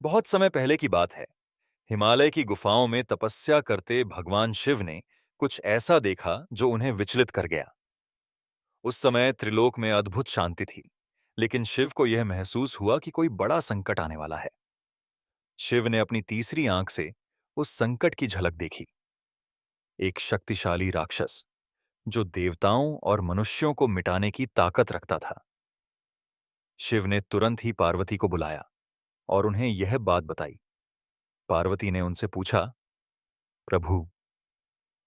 बहुत समय पहले की बात है। हिमालय की गुफाओं में तपस्या करते भगवान शिव ने कुछ ऐसा देखा जो उन्हें विचलित कर गया। उस समय त्रिलोक में अद्भुत शांति थी, लेकिन शिव को यह महसूस हुआ कि कोई बड़ा संकट आने वाला है। शिव ने अपनी तीसरी आंख से उस संकट की झलक देखी। एक शक्तिशाली राक्षस जो देवताओं और मनुष्यों को मिटाने की ताकत रखता था। शिव ने तुरंत ही पार्वती को बुलाया और उन्हें यह बात बताई। पार्वती ने उनसे पूछा, प्रभु,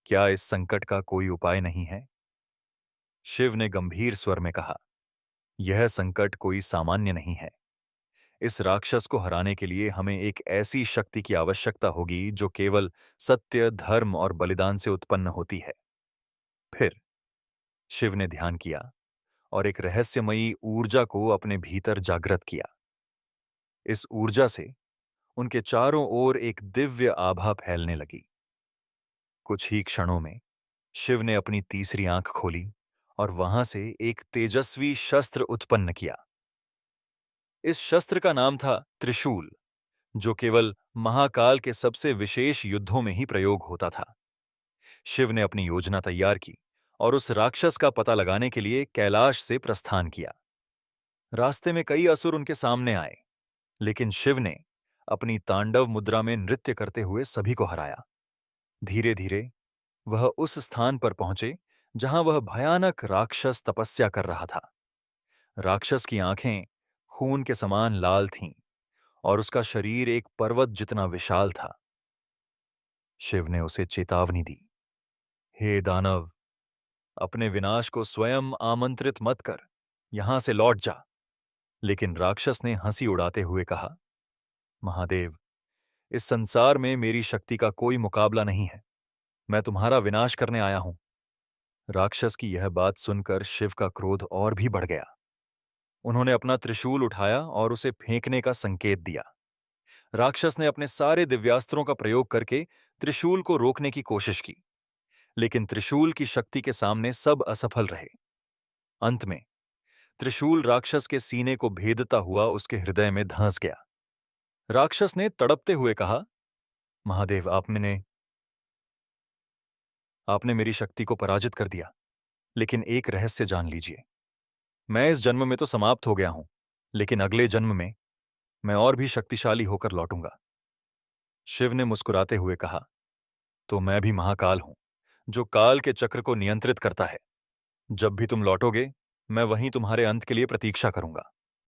क्या इस संकट का कोई उपाय नहीं है? शिव ने गंभीर स्वर में कहा, यह संकट कोई सामान्य नहीं है। इस राक्षस को हराने के लिए हमें एक ऐसी शक्ति की आवश्यकता होगी जो केवल सत्य, धर्म और बलिदान से उत्पन्न होती है। फिर शिव ने ध्यान किया और एक रहस्यमयी ऊर्जा को अपने भीतर जागृत किया। इस ऊर्जा से उनके चारों ओर एक दिव्य आभा फैलने लगी। कुछ ही क्षणों में शिव ने अपनी तीसरी आंख खोली और वहां से एक तेजस्वी शस्त्र उत्पन्न किया। इस शस्त्र का नाम था त्रिशूल, जो केवल महाकाल के सबसे विशेष युद्धों में ही प्रयोग होता था। शिव ने अपनी योजना तैयार की और उस राक्षस का पता लगाने के लिए कैलाश से प्रस्थान किया। रास्ते में कई असुर उनके सामने आए, लेकिन शिव ने अपनी तांडव मुद्रा में नृत्य करते हुए सभी को हराया। धीरे धीरे वह उस स्थान पर पहुंचे जहां वह भयानक राक्षस तपस्या कर रहा था। राक्षस की आंखें खून के समान लाल थीं और उसका शरीर एक पर्वत जितना विशाल था। शिव ने उसे चेतावनी दी, हे दानव, अपने विनाश को स्वयं आमंत्रित मत कर, यहां से लौट जा। लेकिन राक्षस ने हंसी उड़ाते हुए कहा, महादेव, इस संसार में मेरी शक्ति का कोई मुकाबला नहीं है। मैं तुम्हारा विनाश करने आया हूं। राक्षस की यह बात सुनकर शिव का क्रोध और भी बढ़ गया। उन्होंने अपना त्रिशूल उठाया और उसे फेंकने का संकेत दिया। राक्षस ने अपने सारे दिव्यास्त्रों का प्रयोग करके त्रिशूल को रोकने की कोशिश की, लेकिन त्रिशूल की शक्ति के सामने सब असफल रहे। अंत में त्रिशूल राक्षस के सीने को भेदता हुआ उसके हृदय में धंस गया। राक्षस ने तड़पते हुए कहा, महादेव, आपने मेरी शक्ति को पराजित कर दिया, लेकिन एक रहस्य जान लीजिए। मैं इस जन्म में तो समाप्त हो गया हूं, लेकिन अगले जन्म में मैं और भी शक्तिशाली होकर लौटूंगा। शिव ने मुस्कुराते हुए कहा, तो मैं भी महाकाल हूं, जो काल के चक्र को नियंत्रित करता है। जब भी तुम लौटोगे, मैं वहीं तुम्हारे अंत के लिए प्रतीक्षा करूंगा।